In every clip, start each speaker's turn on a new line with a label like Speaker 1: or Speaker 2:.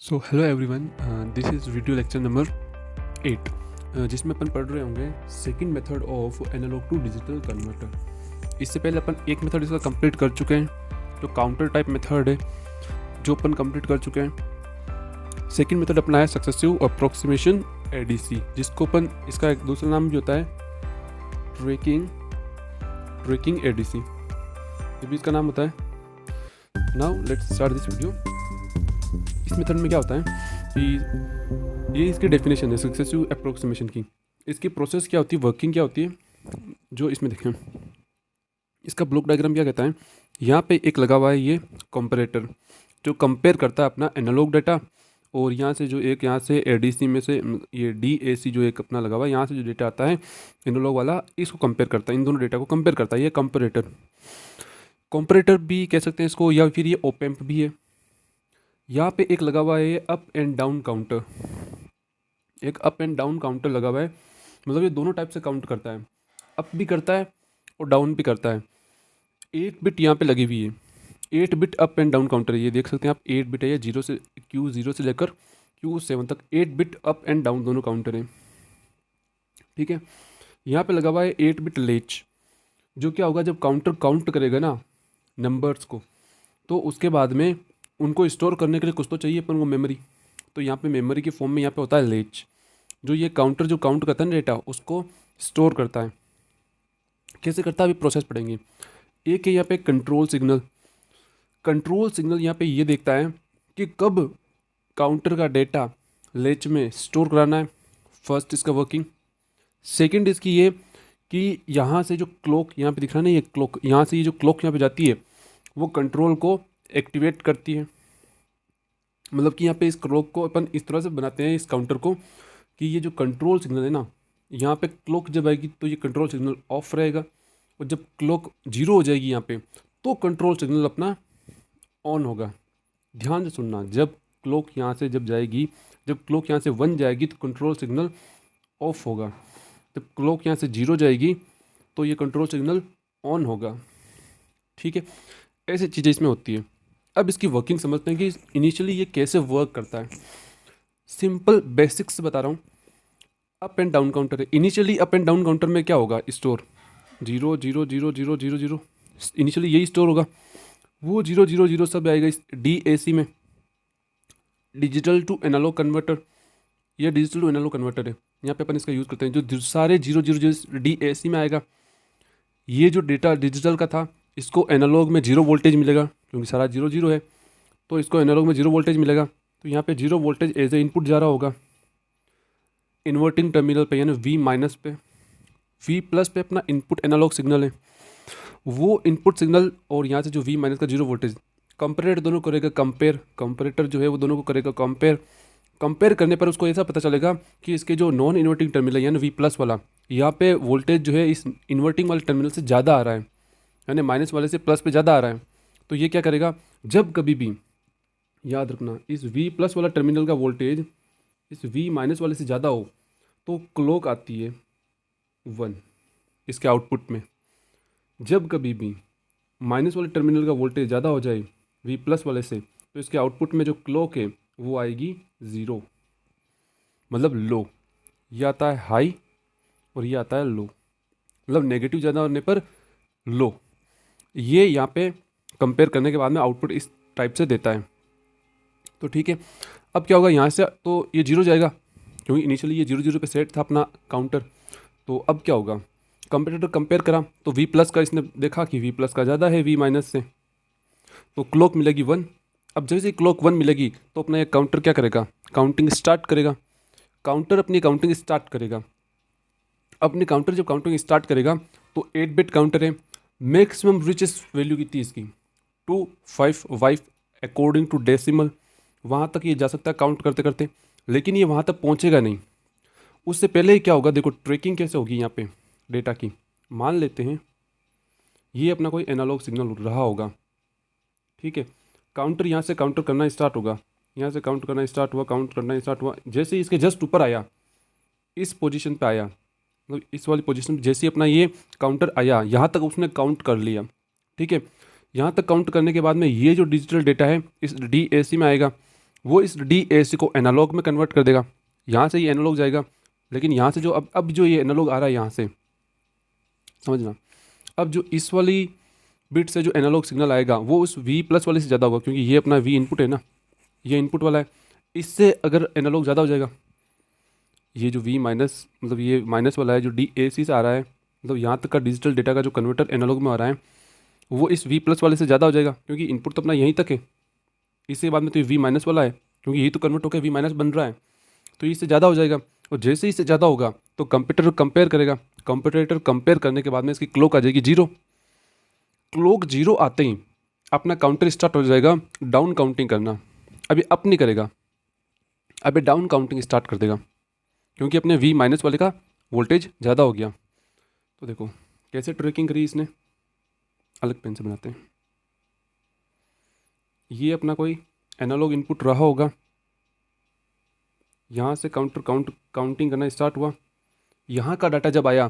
Speaker 1: So hello everyone, this is video lecture number 8 जिसमें अपन पढ़ रहे होंगे second method of analogue to digital converter. इससे पहले अपन एक मेथड इसका कंप्लीट कर चुके हैं जो काउंटर टाइप मेथड है, जो अपन कंप्लीट कर चुके हैं। सेकंड मेथड अपना है सक्सेसिव अप्रोक्सीमेशन एडीसी, जिसको अपन इसका एक दूसरा नाम भी होता है ट्रैकिंग एडीसी, ये भी इसका नाम होता है। Now let's start this video. इस मेथड में क्या होता है कि ये इसकी डेफिनेशन है सक्सेसिव अप्रोक्सीमेशन की। इसकी प्रोसेस क्या होती है, वर्किंग क्या होती है, जो इसमें देखें। इसका ब्लॉक डायग्राम क्या कहता है, यहाँ पे एक लगा हुआ है ये कंपैरेटर, जो कंपेयर करता है अपना एनालॉग डाटा, और यहाँ से जो एक यहाँ से एडीसी में से ये डीएसी जो एक अपना लगा हुआ है, यहाँ से जो डेटा आता है एनालॉग वाला, इसको कंपेयर करता है, इन दोनों डेटा को कंपेयर करता है। ये कंपैरेटर भी कह सकते हैं इसको, या फिर ये ओपेम्प भी है। यहाँ पे एक लगा हुआ है अप एंड डाउन काउंटर, एक अप एंड डाउन काउंटर लगा हुआ है। मतलब ये दोनों टाइप से काउंट करता है, अप भी करता है और डाउन भी करता है। 8 बिट यहाँ पे लगी हुई है, 8 bit up and down counter है। ये देख सकते हैं आप, 8 बिट है, ये Q0 से लेकर Q7 तक 8 बिट अप एंड डाउन दोनों काउंटर हैं। ठीक है, यहाँ पे लगा हुआ है 8 बिट लेच, जो क्या होगा जब काउंटर काउंट करेगा ना नंबर्स को, तो उसके बाद में उनको स्टोर करने के लिए कुछ तो चाहिए अपन, वो मेमोरी। तो यहाँ पे मेमोरी के फॉर्म में यहाँ पे होता है लेच, जो ये काउंटर जो काउंट करता है ना डेटा, उसको स्टोर करता है। कैसे करता है अभी प्रोसेस पढ़ेंगे। एक है यहाँ पे कंट्रोल सिग्नल यहाँ पे ये देखता है कि कब काउंटर का डेटा लेच में स्टोर कराना है। फर्स्ट इसका वर्किंग। सेकेंड इसकी ये कि यहाँ से जो क्लॉक यहाँ पे दिख रहा है ना, ये क्लॉक, यहाँ से ये जो क्लॉक यहाँ पे जाती है वो कंट्रोल को एक्टिवेट करती है। मतलब कि यहाँ पे इस क्लॉक को अपन इस तरह से बनाते हैं इस काउंटर को कि ये जो कंट्रोल सिग्नल है ना, यहाँ पे क्लॉक जब आएगी तो ये कंट्रोल सिग्नल ऑफ रहेगा, और जब क्लॉक 0 हो जाएगी यहाँ पे तो कंट्रोल सिग्नल अपना ऑन होगा। ध्यान से सुनना, जब क्लॉक यहाँ से जब जाएगी, जब क्लॉक यहाँ से 1 जाएगी तो कंट्रोल सिग्नल ऑफ होगा, जब क्लॉक यहाँ से 0 जाएगी तो ये कंट्रोल सिग्नल ऑन होगा। ठीक है, ऐसी चीज़ें इसमें होती है। अब इसकी वर्किंग समझते हैं कि इनिशियली ये कैसे वर्क करता है। सिंपल बेसिक्स बता रहा हूँ। अप एंड डाउन काउंटर है। Initially up and down counter में क्या होगा, स्टोर 0 0 0 0 0 0, इनिशियली यही स्टोर होगा। वो 0 0 0 सब आएगा इस DAC में, डिजिटल टू एनालॉग कन्वर्टर। ये डिजिटल टू एनालॉग कन्वर्टर है, यहाँ पे अपन इसका यूज़ करते हैं। जो सारे 0 0 0 DAC में आएगा, ये जो डेटा डिजिटल का था इसको एनालॉग में 0 वोल्टेज मिलेगा, क्योंकि सारा 0 0 है, तो इसको एनालॉग में 0 वोल्टेज मिलेगा। तो यहाँ पे 0 वोल्टेज एज ए इनपुट जा रहा होगा इन्वर्टिंग टर्मिनल पे, यानी V- पे। V+ पे अपना इनपुट एनालॉग सिग्नल है, वो इनपुट सिग्नल, और यहाँ से जो V- का 0 वोल्टेज, कंपेरेटर दोनों करेगा कंपेरेटर जो है वो दोनों को करेगा कंपेयर करने पर उसको ऐसा पता चलेगा कि इसके जो नॉन इन्वर्टिंग टर्मिनल है यानी V+ वाला, यहाँ पे वोल्टेज जो है इस इन्वर्टिंग वाले टर्मिनल से ज़्यादा आ रहा है, यानी माइनस वाले से प्लस पे ज़्यादा आ रहा है। तो ये क्या करेगा, जब कभी भी, याद रखना, इस V+ वाला टर्मिनल का वोल्टेज इस V- वाले से ज़्यादा हो तो क्लॉक आती है 1 इसके आउटपुट में। जब कभी भी माइनस वाले टर्मिनल का वोल्टेज ज़्यादा हो जाए V+ वाले से, तो इसके आउटपुट में जो क्लॉक है वो आएगी 0, मतलब लो। ये आता है हाई और ये आता है लो, मतलब नेगेटिव ज़्यादा होने पर लो। ये यहाँ पे कंपेयर करने के बाद में आउटपुट इस टाइप से देता है। तो ठीक है, अब क्या होगा, यहाँ से तो ये 0 जाएगा, क्योंकि इनिशियली ये 0 0 पे सेट था अपना काउंटर। तो अब क्या होगा, कंपेरेटर कंपेयर करा तो V+ का इसने देखा कि V+ का ज़्यादा है V- से, तो क्लॉक मिलेगी 1। अब जैसे क्लॉक 1 मिलेगी तो अपना ये काउंटर क्या करेगा, काउंटिंग स्टार्ट करेगा। काउंटर अपनी काउंटिंग स्टार्ट करेगा। अपनी काउंटर जब काउंटिंग स्टार्ट करेगा तो 8 बिट काउंटर है। मैक्सिमम रिचेस्ट वैल्यू कितनी इसकी, 255 अकॉर्डिंग टू डेसिमल। वहाँ तक ये जा सकता है काउंट करते करते, लेकिन ये वहाँ तक पहुँचेगा नहीं। उससे पहले ही क्या होगा, देखो ट्रैकिंग कैसे होगी यहाँ पे डेटा की। मान लेते हैं ये अपना कोई एनालॉग सिग्नल रहा होगा, ठीक है। काउंटर यहाँ से काउंटर करना स्टार्ट होगा, यहाँ से काउंट करना स्टार्ट हुआ, काउंट करना स्टार्ट हुआ। जैसे ही इसके जस्ट ऊपर आया, इस पोजीशन पे आया, मतलब इस वाली पोजीशन पे जैसे ही अपना ये काउंटर आया, यहाँ तक उसने काउंट कर लिया, ठीक है। यहाँ तक काउंट करने के बाद में ये जो डिजिटल डेटा है इस DAC में आएगा। वो इस DAC को एनालॉग में कन्वर्ट कर देगा। यहाँ से ये एनालॉग जाएगा, लेकिन यहाँ से जो अब जो ये एनालॉग आ रहा है यहाँ से, समझना, अब जो इस वाली बिट से जो एनालॉग सिग्नल आएगा वो उस V प्लस वाले से ज़्यादा होगा, क्योंकि ये अपना V इनपुट है ना, ये इनपुट वाला है। इससे अगर एनालॉग ज़्यादा हो जाएगा, ये जो V माइनस मतलब ये माइनस वाला है जो DAC से आ रहा है, मतलब यहाँ तक का डिजिटल डेटा का जो कन्वर्टर एनालॉग में आ रहा है वो इस V प्लस वाले से ज़्यादा हो जाएगा, क्योंकि इनपुट तो अपना यहीं तक है। इसके बाद में तो ये V माइनस वाला है, क्योंकि यही तो कन्वर्ट होकर V माइनस बन रहा है, तो इससे ज़्यादा हो जाएगा। और जैसे ही इससे ज़्यादा होगा तो कंप्यूटर कंपेयर करेगा, कंप्यूटर कंपेयर करने के बाद में इसकी क्लॉक आ जाएगी 0। क्लॉक 0 आते ही अपना काउंटर स्टार्ट हो जाएगा डाउन काउंटिंग करना। अभी अप नहीं करेगा, अभी डाउन काउंटिंग स्टार्ट कर देगा, क्योंकि अपने V माइनस वाले का वोल्टेज ज़्यादा हो गया। तो देखो कैसे ट्रैकिंग करी इसने, अलग पेन से बनाते हैं। ये अपना कोई एनालॉग इनपुट रहा होगा, यहाँ से काउंटिंग करना स्टार्ट हुआ। यहाँ का डाटा जब आया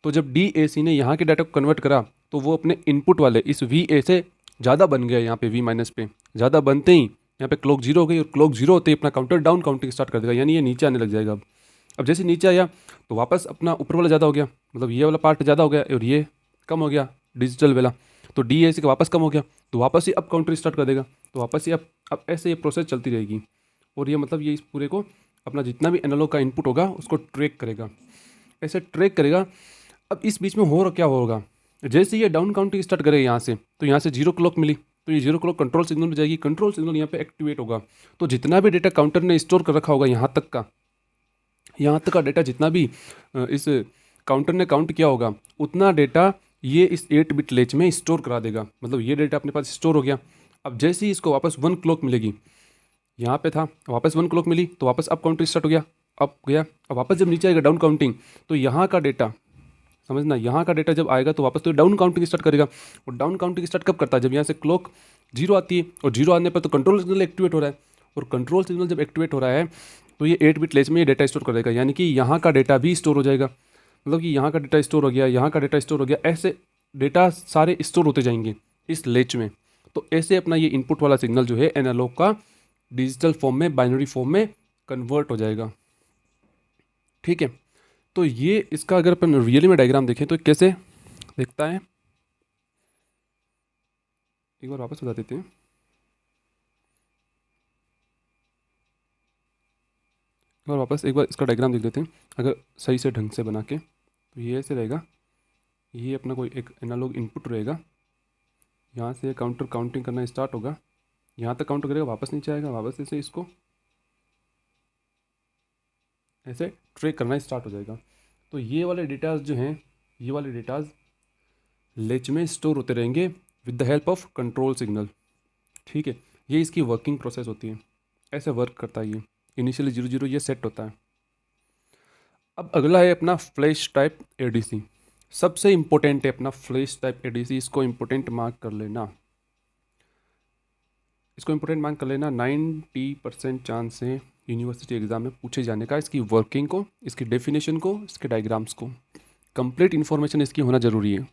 Speaker 1: तो जब DAC ने यहाँ के डाटा को कन्वर्ट करा तो वो अपने इनपुट वाले इस VA से ज़्यादा बन गया, यहाँ पे V माइनस पे ज़्यादा बनते ही यहाँ पे क्लॉक 0 हो गई, और क्लॉक 0 होते ही अपना काउंटर डाउन काउंटिंग स्टार्ट कर देगा, यानी ये नीचे आने लग जाएगा। अब जैसे नीचे आया तो वापस अपना ऊपर वाला ज़्यादा हो गया, मतलब ये वाला पार्ट ज़्यादा हो गया और ये कम हो गया डिजिटल वाला, तो DAC का वापस कम हो गया, तो वापस ही अब काउंटर स्टार्ट कर देगा, तो वापस ही अब ऐसे ये प्रोसेस चलती रहेगी। और ये मतलब ये इस पूरे को अपना जितना भी एनालॉग का इनपुट होगा उसको ट्रैक करेगा, ऐसे ट्रैक करेगा। अब इस बीच में हो क्या होगा, जैसे ये डाउन काउंटिंग स्टार्ट करेगा यहाँ से, तो यहाँ से 0 क्लॉक मिली, तो ये 0 क्लॉक कंट्रोल सिग्नल में जाएगी, कंट्रोल सिग्नल यहाँ पे एक्टिवेट होगा। तो जितना भी डेटा काउंटर ने स्टोर कर रखा होगा यहाँ तक का डेटा जितना भी इस काउंटर ने काउंट किया होगा उतना डेटा ये इस 8 बिट लेच में स्टोर करा देगा, मतलब ये डेटा अपने पास स्टोर हो गया। अब जैसे ही इसको वापस 1 क्लॉक मिलेगी, यहाँ पे था वापस 1 क्लॉक मिली तो वापस अप काउंटिंग स्टार्ट हो गया, अप गया। अब वापस जब नीचे आएगा डाउन काउंटिंग, तो यहाँ का डेटा समझना, यहाँ का डेटा जब आएगा तो वापस तो डाउन काउंटिंग स्टार्ट करेगा। और डाउन काउंटिंग स्टार्ट कब करता है, जब यहाँ से क्लॉक 0 आती है, और 0 आने पर तो कंट्रोल सिग्नल एक्टिवेट हो रहा है, और कंट्रोल सिग्नल जब एक्टिवेट हो रहा है तो ये 8 बिट लेच में ये डेटा स्टोर करेगा, यानी कि यहाँ का डेटा भी स्टोर हो जाएगा, मतलब कि यहाँ का डेटा स्टोर हो गया, यहाँ का डेटा स्टोर हो गया, ऐसे डेटा सारे स्टोर होते जाएंगे इस लेच में। तो ऐसे अपना ये इनपुट वाला सिग्नल जो है एनालॉग का डिजिटल फॉर्म में, बाइनरी फॉर्म में कन्वर्ट हो जाएगा। ठीक है, तो ये इसका अगर अपन रियली में डायग्राम देखें तो कैसे दिखता है, एक बार वापस बता देते हैं। एक बार इसका डायग्राम देख लेते हैं अगर सही से ढंग से बना के, तो ये ऐसे रहेगा। ये अपना कोई एक एनालॉग इनपुट रहेगा, यहाँ से काउंटर काउंटिंग करना स्टार्ट होगा, यहाँ तक काउंट करेगा, वापस नीचे आएगा, वापस ऐसे इसको ऐसे ट्रैक करना स्टार्ट हो जाएगा। तो ये वाले डेटाज जो हैं, ये वाले डेटाज लेच में स्टोर होते रहेंगे with the help of control signal. ठीक है, ये इसकी वर्किंग प्रोसेस होती है, ऐसे वर्क करता है ये। इनिशियली 0 0 ये सेट होता है। अब अगला है अपना फ्लैश टाइप ADC, सबसे इंपॉर्टेंट है अपना फ्लैश टाइप ADC, इसको इंपॉर्टेंट मार्क कर लेना, इसको इंपॉर्टेंट मार्क कर लेना। 90% चांस है यूनिवर्सिटी एग्जाम में पूछे जाने का, इसकी वर्किंग को, इसकी डेफिनेशन को, इसके डायग्राम्स को, कंप्लीट इन्फॉर्मेशन इसकी होना ज़रूरी है,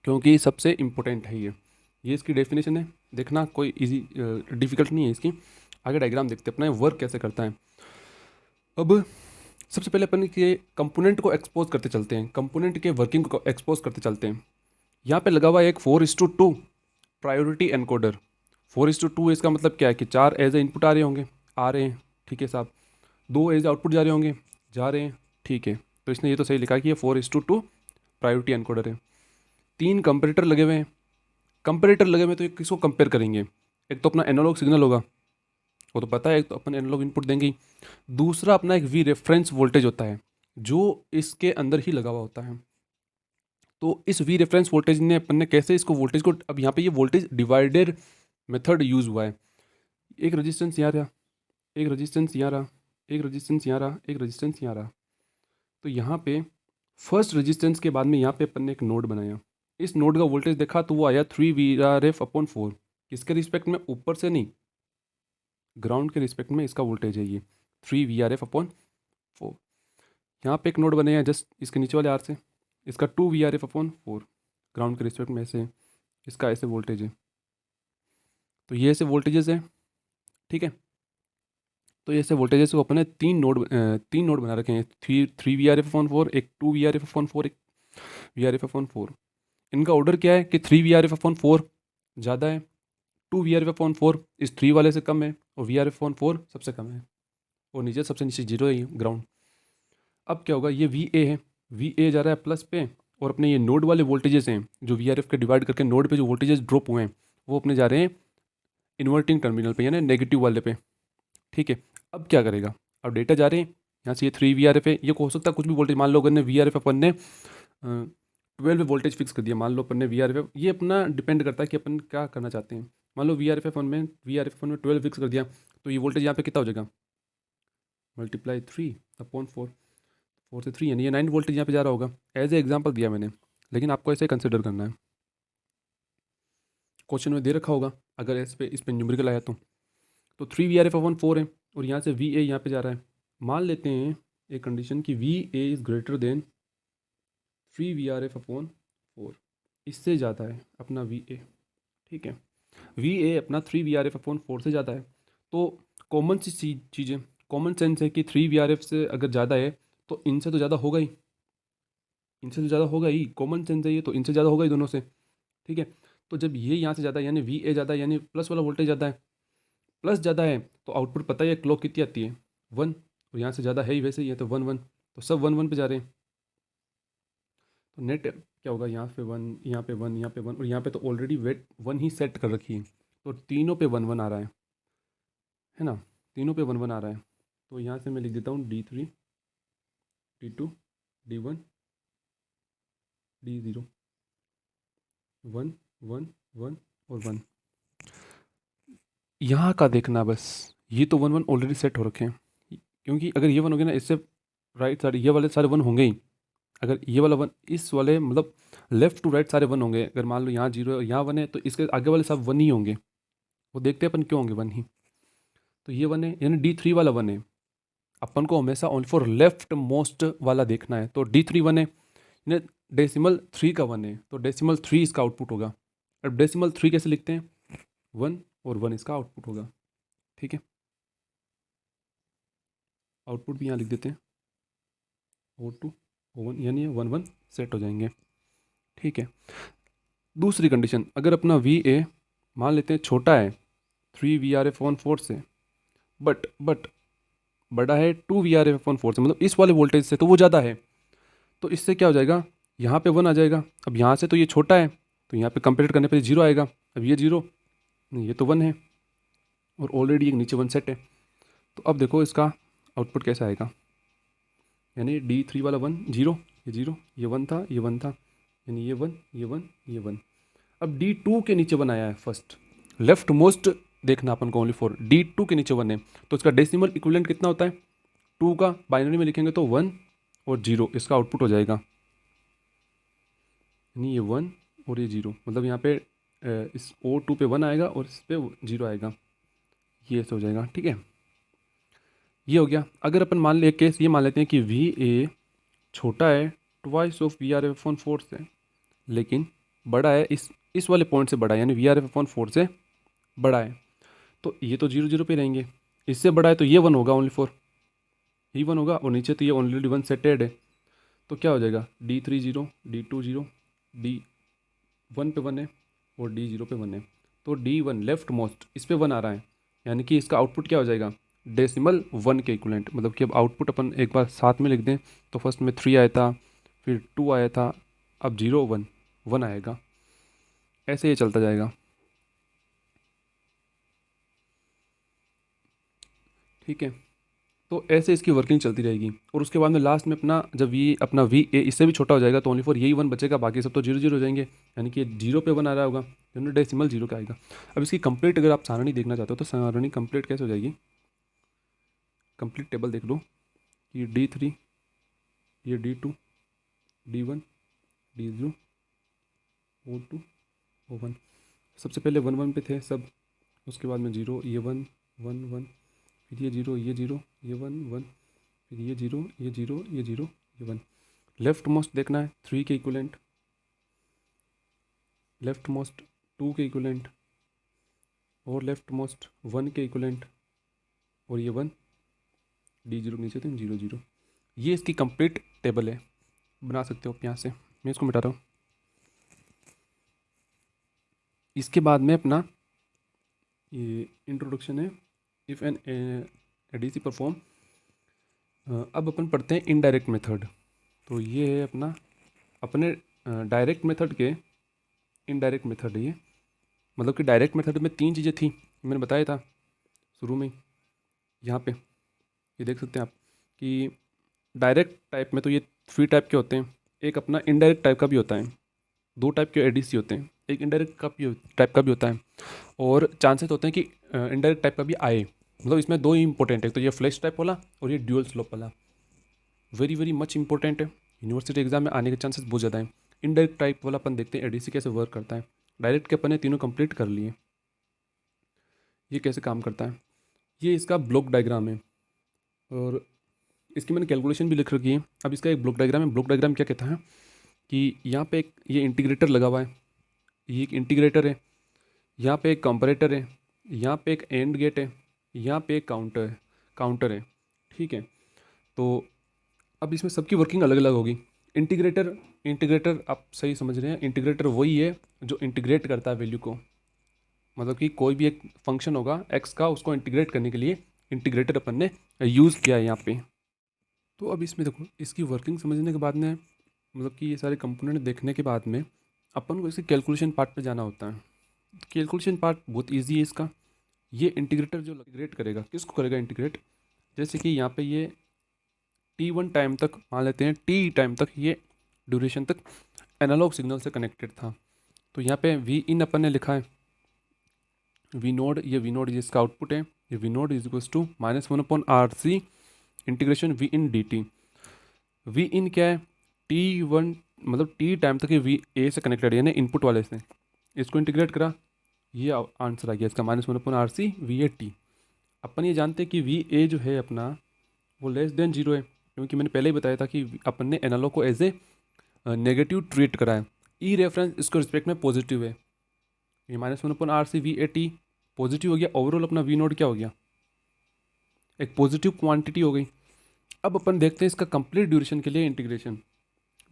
Speaker 1: क्योंकि सबसे इम्पोर्टेंट है ये इसकी डेफिनेशन है, देखना कोई इजी डिफिकल्ट नहीं है इसकी। आगे डायग्राम देखते हैं अपना वर्क कैसे करता है। अब सबसे पहले अपन के कंपोनेंट को एक्सपोज करते चलते हैं, कंपोनेंट के वर्किंग को एक्सपोज करते चलते हैं। यहाँ पे लगा हुआ है एक 4:2 प्रायोरिटी एनकोडर। 4:2 इसका मतलब क्या है कि 4 एज ए इनपुट आ रहे होंगे, आ रहे हैं, ठीक है साहब, 2 एज आउटपुट जा रहे होंगे, जा रहे हैं, ठीक है। तो इसने ये तो सही लिखा है कि ये 4:2 प्रायोरिटी एनकोडर है। 3 कंपेरेटर लगे हुए हैं, कंपेरेटर लगे हुए तो ये किसको कंपेयर करेंगे, एक तो अपना एनालॉग सिग्नल होगा, वो तो पता है, एक तो अपन एनालॉग इनपुट देंगे ही, दूसरा अपना एक V रेफरेंस वोल्टेज होता है जो इसके अंदर ही लगा हुआ होता है। तो इस V रेफरेंस वोल्टेज ने अपन ने कैसे इसको वोल्टेज को, अब यहाँ पे ये वोल्टेज डिवाइडेड मेथड यूज़ हुआ है, एक रेजिस्टेंस यहाँ रहा, एक रेजिस्टेंस यहाँ रहा, एक रेजिस्टेंस यहाँ रहा, एक रेजिस्टेंस यहाँ रहा। तो यहाँ पे फर्स्ट रेजिस्टेंस के बाद में यहाँ पे अपन ने एक नोड बनाया, इस नोड का वोल्टेज देखा तो वो आया 3VRF/4, किसके रिस्पेक्ट में, ऊपर से नहीं, ग्राउंड के रिस्पेक्ट में इसका वोल्टेज है ये 3VRF/4। यहाँ पे एक नोड बनाया जस्ट इसके नीचे वाले आर से, इसका 2VRF/4, ग्राउंड के रिस्पेक्ट में ऐसे, इसका ऐसे वोल्टेज है। तो ये ऐसे वोल्टेजेस है ठीक है। तो ऐसे वोल्टेजेस को अपन ने तीन नोड बना रखे हैं, three V R F upon four, एक two V R F upon four, एक V R F upon four. इनका ऑर्डर क्या है कि three V R F upon four ज़्यादा है, two V R F upon four इस थ्री वाले से कम है, और V R F upon four सबसे कम है, और नीचे सबसे नीचे जीरो है ग्राउंड। अब क्या होगा, ये वी ए है, वी ए जा रहा है प्लस पे, और अपने ये नोड वाले वोल्टेजेस हैं जो वी आर एफ के डिवाइड करके नोड पे जो वोल्टेजेस ड्रॉप हुए हैं वो अपने जा रहे हैं इन्वर्टिंग टर्मिनल पे, यानी नेगेटिव वाले पे। ठीक है। अब क्या करेगा, अब डेटा जा रहे हैं यहाँ से, ये थ्री वी आर एफ है, ये हो सकता है कुछ भी वोल्टेज, मान लो अगर ने वी आर एफ अपन ने 12 वोल्टेज फिक्स कर दिया, मान लो अपन ने वी आर एफ, ये अपना डिपेंड करता है कि अपन क्या करना चाहते हैं। मान लो वी आर एफ वन में 12 फिक्स कर दिया, तो ये वोल्टेज यहाँ पे कितना हो जाएगा, multiply three upon four, four से थ्री, यानी ये 9 वोल्टेज यहाँ पे जा रहा होगा। एज ए एग्जाम्पल दिया मैंने, लेकिन आपको ऐसे कंसिडर करना है, क्वेश्चन में दे रखा होगा अगर इस पे न्यूमेरिकल आया तो three V R F upon four है, और यहाँ से वी ए यहाँ पे जा रहा है। मान लेते हैं एक कंडीशन कि V A is greater than three V R F upon four, इससे ज़्यादा है अपना वी ए। ठीक है, वी ए अपना three V R F upon four से ज़्यादा है, तो कॉमन सी चीज़ें, कॉमन सेंस है कि थ्री वी आर एफ से अगर ज़्यादा है तो इनसे तो ज़्यादा होगा ही, इनसे तो ज़्यादा होगा ही, कॉमन सेंस है ये, तो इनसे ज़्यादा होगा ही दोनों से। ठीक है, तो जब ये यहाँ से ज़्यादा है यानी वी ए ज़्यादा है, यानी प्लस वाला वोल्टेज ज़्यादा है, प्लस ज़्यादा है तो आउटपुट पता है क्लॉक कितनी आती है, वन, और यहाँ से ज़्यादा है ही वैसे ही है, तो वन वन, तो सब वन वन पे जा रहे हैं। तो नेट क्या होगा, यहाँ पे वन, यहाँ पे वन, यहाँ पे वन, और यहाँ पे तो ऑलरेडी वेट वन ही सेट कर रखी है, तो तीनों पे वन वन आ रहा है ना, तीनों पे वन वन आ रहा है। तो यहाँ से मैं लिख देता हूँ D3, D2, D1, D0, one one one और वन। यहाँ का देखना बस, ये तो वन वन ऑलरेडी सेट हो रखे हैं, क्योंकि अगर ये वन हो गया ना, इससे राइट साइड ये वाले सारे वन होंगे ही। अगर ये वाला वन इस वाले मतलब लेफ्ट टू राइट सारे वन होंगे, अगर मान लो यहाँ जीरो है और यहाँ वन है तो इसके आगे वाले सब वन ही होंगे, वो देखते हैं अपन क्यों होंगे वन ही। तो ये वन है यानी D3 वाला वन है, अपन को हमेशा ओनली फॉर लेफ्ट मोस्ट वाला देखना है, तो D3 वन है, यानी डेसिमल थ्री का वन है, तो डेसिमल थ्री इसका आउटपुट होगा। अब डेसिमल थ्री कैसे लिखते हैं, वन और वन इसका आउटपुट होगा। ठीक है, आउटपुट भी यहाँ लिख देते हैं, O2 O1, यानी ये वन वन सेट हो जाएंगे। ठीक है, दूसरी कंडीशन, अगर अपना वी ए मान लेते हैं छोटा है three V R F one four से, बट बड़ा है two V R F one four से, मतलब इस वाले वोल्टेज से तो वो ज़्यादा है, तो इससे क्या हो जाएगा, यहाँ पे वन आ जाएगा। अब यहाँ से तो ये छोटा है, तो यहाँ पे कंपेयर करने पे जीरो आएगा, अब ये जीरो नहीं, ये तो वन है, और ऑलरेडी एक नीचे वन सेट है। तो अब देखो इसका आउटपुट कैसा आएगा, यानी D3 वाला वन जीरो, ये वन था, ये वन था, यानी ये वन, ये वन, ये वन। अब D2 के नीचे वन आया है फर्स्ट, लेफ्ट मोस्ट देखना अपन को ओनली फॉर D2 के नीचे वन है, तो इसका डेसिमल इक्विवेलेंट कितना होता है, टू का बाइनरी में लिखेंगे तो वन और जीरो, इसका आउटपुट हो जाएगा, यानी ये वन और ये जीरो, मतलब यहाँ पे इस O2 पे वन आएगा और इस पे जीरो आएगा, ये ऐसे हो जाएगा। ठीक है, ये हो गया। अगर अपन मान ले केस ये मान लेते हैं कि वी ए छोटा है twice of V R F upon four से, लेकिन बड़ा है इस वाले पॉइंट से बड़ा है, यानी V R F upon four से बड़ा है, तो ये तो जीरो जीरो पे रहेंगे, इससे बड़ा है तो ये वन होगा, ओनली फोर ही वन होगा, और नीचे तो ये ऑलरेडी वन सेटेड है, तो क्या हो जाएगा, D3 zero, D2 zero, D1 पे वन है और D0 पे वन है, तो D1 लेफ्ट मोस्ट इस पे वन आ रहा है, यानी कि इसका आउटपुट क्या हो जाएगा, डेसिमल वन के इक्वलेंट। मतलब कि अब आउटपुट अपन एक बार साथ में लिख दें तो फर्स्ट में थ्री आया था, फिर टू आया था, अब जीरो वन, वन आएगा, ऐसे ये चलता जाएगा। ठीक है, तो ऐसे इसकी वर्किंग चलती रहेगी, और उसके बाद में लास्ट में अपना जब अपना वी ए इससे भी छोटा हो जाएगा तो ओनली फॉर यही वन बचेगा, बाकी सब तो जीरो जीरो हो जाएंगे, यानी कि जीरो पे वन आ रहा होगा, यानी डेसिमल जीरो का आएगा। अब इसकी कंप्लीट अगर आप सारणी देखना चाहते हो तो सारणी कंप्लीट कैसे हो जाएगी, कंप्लीट टेबल देख लो, ये D3, ये D2, D1, D0, O2, O1, सबसे पहले वन वन पे थे सब, उसके बाद में जीरो, ये वन वन वन, फिर ये जीरो, ये जीरो, ये वन वन, फिर ये जीरो, ये जीरो, ये जीरो, ये वन। लेफ्ट मोस्ट देखना है थ्री के इक्वलेंट, लेफ्ट मोस्ट टू के इक्वलेंट, और लेफ्ट मोस्ट वन के इक्वलेंट, और ये 1, D0 नीचे तो 0 0। ये इसकी कंप्लीट टेबल है, बना सकते हो आप यहाँ से। मैं इसको मिटा रहा हूँ। इसके बाद में अपना ये इंट्रोडक्शन है, इफ़ एन एडीसी परफॉर्म। अब अपन पढ़ते हैं इनडायरेक्ट मेथड। तो ये है अपना अपने डायरेक्ट मेथड के इनडायरेक्ट मेथड है ये। मतलब कि डायरेक्ट मेथड में 3 चीज़ें थी, मैंने बताया था शुरू में ही। यहाँ पे ये देख सकते हैं आप कि डायरेक्ट टाइप में तो ये 3 टाइप के होते हैं। एक अपना इनडायरेक्ट टाइप का भी होता है, 2 टाइप के एडीसी होते हैं, एक इनडायरेक्ट टाइप का भी होता है, और चांसेस होते हैं कि इनडायरेक्ट टाइप का भी आए। मतलब इसमें 2 ही इंपॉर्टेंट है, तो ये फ्लैश टाइप वाला और ये ड्यूअल स्लोप वाला। वेरी वेरी मच इंपॉर्टेंट है, यूनिवर्सिटी एग्जाम में आने के चांसेस बहुत ज़्यादा हैं। इनडायरेक्ट टाइप वाला अपन देखते हैं एडीसी कैसे वर्क करता है। डायरेक्ट के अपन ने तीनों कंप्लीट कर लिए। ये कैसे काम करता है, ये इसका ब्लॉक डायग्राम है और इसकी मैंने कैलकुलेशन भी लिख रखी है। अब इसका एक ब्लॉक डायग्राम है। ब्लॉक डायग्राम क्या कहता है कि यहाँ पे एक ये इंटीग्रेटर लगा हुआ है, ये एक इंटीग्रेटर है, यहाँ पे एक कंपैरेटर है, यहाँ पे एक एंड गेट है, यहाँ पे एक काउंटर है। ठीक है, तो अब इसमें सबकी वर्किंग अलग अलग होगी। इंटीग्रेटर इंटीग्रेटर आप सही समझ रहे हैं, इंटीग्रेटर वही है जो इंटीग्रेट करता है वैल्यू को। मतलब कि कोई भी एक फंक्शन होगा एक्स का, उसको इंटीग्रेट करने के लिए इंटीग्रेटर अपन ने यूज़ किया है यहाँ पे। तो अब इसमें देखो, इसकी वर्किंग समझने के बाद में, मतलब कि ये सारे कंपोनेंट देखने के बाद में अपन को इसके कैलकुलेशन पार्ट पे जाना होता है। कैलकुलेशन पार्ट बहुत इजी है इसका। ये इंटीग्रेटर जो इंटीग्रेट करेगा, किसको करेगा इंटीग्रेट, जैसे कि यहाँ पे ये T1 टाइम तक, मान लेते हैं T टाइम तक, ये ड्यूरेशन तक एनालॉग सिग्नल से कनेक्टेड था। तो यहाँ पे वी इन अपन ने लिखा है, वी नोड, ये वी नोड इसका आउटपुट है, ये V node is equals to -1/RC integration V in D T. V in क्या है, T1 मतलब T टाइम तक ये वी ए से कनेक्टेड, यानी इनपुट वाले से। इसको इंटीग्रेट करा, ये आंसर आ गया इसका -1/RC वी ए टी। अपन ये जानते हैं कि वी ए जो है अपना वो लेस देन 0 है, क्योंकि मैंने पहले ही बताया था कि अपन ने एनालॉग को एज ए नेगेटिव ट्रीट करा है। ई रेफरेंस इसको रिस्पेक्ट में पॉजिटिव है, ये -1/RC V A T positive हो गया। ओवरऑल अपना वी नोड क्या हो गया, एक पॉजिटिव क्वांटिटी हो गई। अब अपन देखते हैं इसका कंप्लीट ड्यूरेशन के लिए इंटीग्रेशन।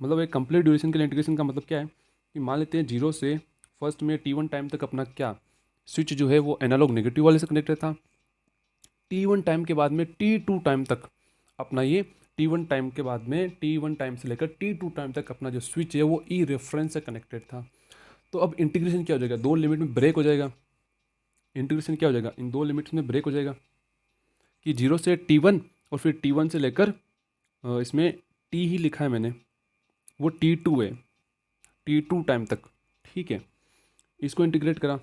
Speaker 1: मतलब एक कंप्लीट ड्यूरेशन के लिए इंटीग्रेशन का मतलब क्या है कि मान लेते हैं 0 से फर्स्ट में T1 टाइम तक अपना क्या स्विच जो है वो एनालॉग नेगेटिव वाले से कनेक्टेड था। T1 टाइम के बाद में T2 टाइम तक अपना ये T1 टाइम के बाद में T1 टाइम से लेकर T2 टाइम तक अपना जो स्विच है वो ई रेफरेंस से कनेक्टेड था। तो अब इंटीग्रेशन क्या हो जाएगा, 2 लिमिट में ब्रेक हो जाएगा। इंटीग्रेशन क्या हो जाएगा, इन 2 लिमिट्स में ब्रेक हो जाएगा कि 0 से T1 और फिर T1 से लेकर इसमें T ही लिखा है मैंने, वो T2 है, T2 टाइम तक। ठीक है, इसको इंटीग्रेट करा,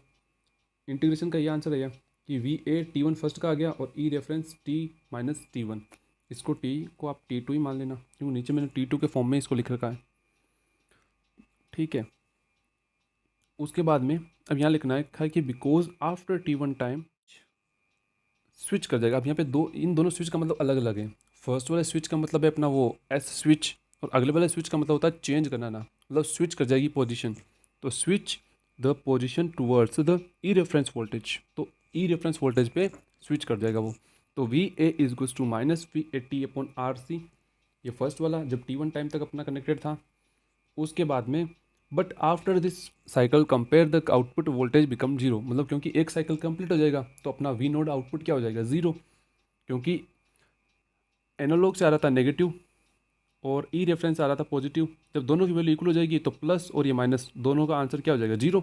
Speaker 1: इंटीग्रेशन का ये आंसर आया कि वी ए T1 फर्स्ट का आ गया और ई रेफरेंस T-T1। इसको T को आप T2 ही मान लेना, क्योंकि नीचे मैंने T2 के फॉर्म में इसको लिख रखा है। ठीक है, उसके बाद में अब यहाँ लिखना है कि because after T1 time switch कर जाएगा। अब यहाँ पे इन दोनों स्विच का मतलब अलग अलग है। फर्स्ट वाले स्विच का मतलब है अपना वो एस स्विच, और अगले वाले स्विच का मतलब होता है चेंज करना ना, मतलब स्विच कर जाएगी पोजीशन। तो switch the position towards the E reference voltage, तो ई रेफरेंस वोल्टेज पे स्विच कर जाएगा वो। तो वी ए इज गुज टू -VAT/RC, ये फर्स्ट वाला जब T1 टाइम तक अपना कनेक्टेड था। उसके बाद में but after this cycle compare the output voltage become 0, मतलब क्योंकि एक साइकिल कंप्लीट हो जाएगा तो अपना वी नोड आउटपुट क्या हो जाएगा, 0, क्योंकि एनालॉग से आ रहा था नेगेटिव और ई रेफरेंस आ रहा था पॉजिटिव। जब दोनों की वैल्यू इक्वल हो जाएगी तो प्लस और ये माइनस दोनों का आंसर क्या हो जाएगा, 0।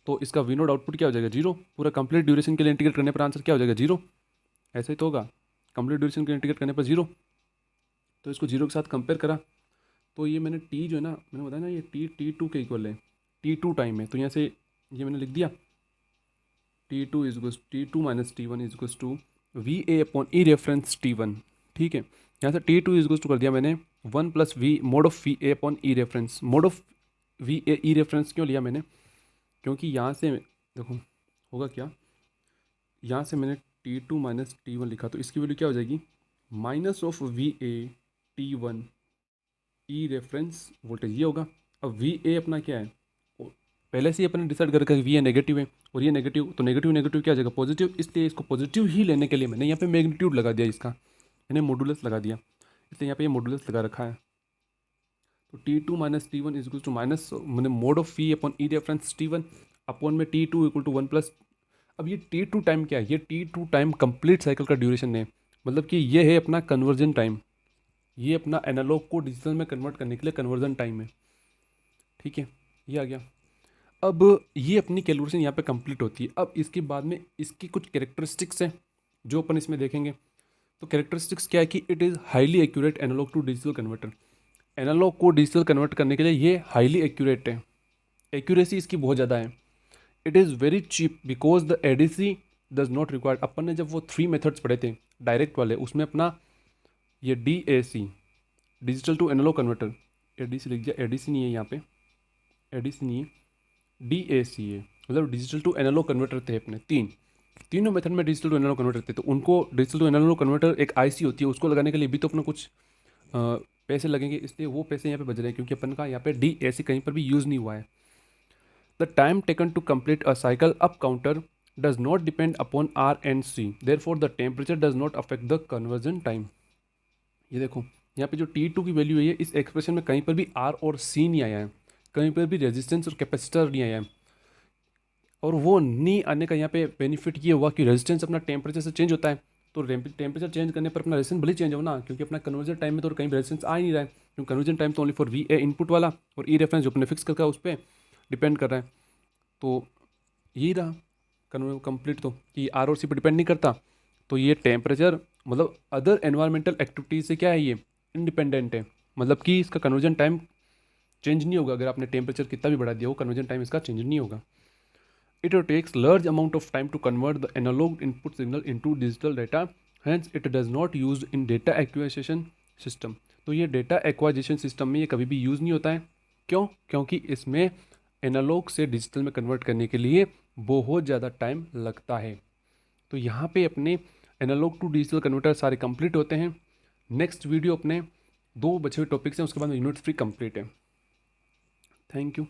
Speaker 1: तो इसका वी नोड आउटपुट क्या हो जाएगा, 0। पूरा कंप्लीट ड्यूरेशन के लिए इंटीग्रेट करने पर आंसर क्या हो जाएगा, 0। ऐसे ही तो होगा, कंप्लीट ड्यूरेशन के लिए इंटीग्रेट करने पर 0। तो इसको 0 के साथ कंपेयर करा, तो ये मैंने टी जो है ना, मैंने बताया ना ये T2 के इक्वल है, T2 टाइम है, तो यहाँ से ये मैंने लिख दिया T2 इज गुस T2 - T1 इज गुस टू VA/E रेफरेंस T1। ठीक है, यहाँ से T2 इज गुस टू कर दिया मैंने 1 + V mode of VA/E reference. Mode of VA/E reference क्यों लिया मैंने, क्योंकि यहाँ से देखो होगा क्या, यहाँ से मैंने T2 - T1 लिखा, तो इसकी वैल्यू क्या हो जाएगी, -VA/T1 ई रेफरेंस वोल्टेज, ये होगा। अब वी ए अपना क्या है, पहले से ही अपने डिसाइड कर रखा है वी ए नेगेटिव है और ये नेगेटिव, तो नेगेटिव नेगेटिव क्या आ जाएगा पॉजिटिव, इसलिए इसको पॉजिटिव ही लेने के लिए मैंने यहाँ पे मैग्नीट्यूड लगा दिया इसका, मैंने मॉडुलस लगा दिया, इसलिए यहाँ पे ये मॉडुलस लगा रखा है। तो T2 minus T1 is equal to minus मैंने mod of V upon E reference T1 upon में T2 इक्वल टू 1 प्लस। अब ये T2 टाइम क्या है, ये T2 टाइम कंप्लीट साइकिल का ड्यूरेशन है, मतलब कि ये है अपना कन्वर्जन टाइम, ये अपना एनालॉग को डिजिटल में कन्वर्ट करने के लिए कन्वर्जन टाइम है, ठीक है, ये आ गया। अब ये अपनी कैलकुलेशन यहाँ पे कंप्लीट होती है। अब इसके बाद में इसकी कुछ कैरेक्टरिस्टिक्स हैं जो अपन इसमें देखेंगे। तो कैरेक्टरिस्टिक्स क्या है कि it is highly accurate analogue to digital converter, analogue को डिजिटल कन्वर्ट करने के लिए ये हाईली एक्यूरेट है, एक्यूरेसी इसकी बहुत ज़्यादा है। It is very cheap because the ADC does not required. अपन ने जब वो 3 मेथड्स पढ़े थे डायरेक्ट वाले, उसमें अपना ये DAC digital to analogue converter, ADC लिख दिया, एडीसी नहीं है यहाँ पे, एडीसी नहीं है, DAC है, मतलब डिजिटल टू एनालॉग कन्वर्टर थे अपने तीनों मेथड में डिजिटल टू एनालॉग कन्वर्टर थे। तो उनको डिजिटल टू एनालॉग कन्वर्टर एक IC होती है, उसको लगाने के लिए भी तो अपना कुछ पैसे लगेंगे, इसलिए वो पैसे यहाँ पे बच रहे हैं क्योंकि अपन का यहाँ पे DAC कहीं पर भी यूज़ नहीं हुआ है। The time taken to complete a cycle up counter does not depend upon R and C, therefore the temperature does not affect the conversion time. ये देखो यहाँ पे जो T2 की वैल्यू है, इस एक्सप्रेशन में कहीं पर भी R और C नहीं आया है, कहीं पर भी रेजिस्टेंस और कैपेसिटर नहीं आया है। और वो नहीं आने का यहाँ पे बेनिफिट ये हुआ कि रेजिस्टेंस अपना टेम्परेचर से चेंज होता है, तो टेम्परेचर चेंज करने पर अपना रेजिस्टेंस भले चेंज हो ना, क्योंकि अपना कन्वर्जन टाइम में तो कहीं रेजिस्टेंस आ ही नहीं रहा है, क्योंकि कन्वर्जन टाइम तो only for V A input वाला और ई रेफरेंस जो अपने फिक्स करके उस पर डिपेंड कर रहा है। तो यही रहा कंप्लीट, तो कि आर और सी पर डिपेंड नहीं करता। तो ये टेम्परेचर मतलब अदर एनवायरमेंटल एक्टिविटीज से क्या है, ये इंडिपेंडेंट है, मतलब कि इसका कन्वर्जन टाइम चेंज नहीं होगा। अगर आपने टेम्परेचर कितना भी बढ़ा दिया हो, कन्वर्जन टाइम इसका चेंज नहीं होगा। It takes large amount of time to convert the analog input signal into digital data, hence it does not used in data acquisition system। तो ये डेटा एक्वाजिशन सिस्टम में ये कभी भी यूज़ नहीं होता है। क्यों? क्योंकि इसमें एनालॉग से डिजिटल में कन्वर्ट करने के लिए बहुत ज़्यादा टाइम लगता है। तो यहाँ पे अपने एनालॉग टू डिजिटल कन्वर्टर सारे कंप्लीट होते हैं। नेक्स्ट वीडियो अपने 2 बचे हुए टॉपिक्स हैं, उसके बाद यूनिट 3 कंप्लीट है। Thank you.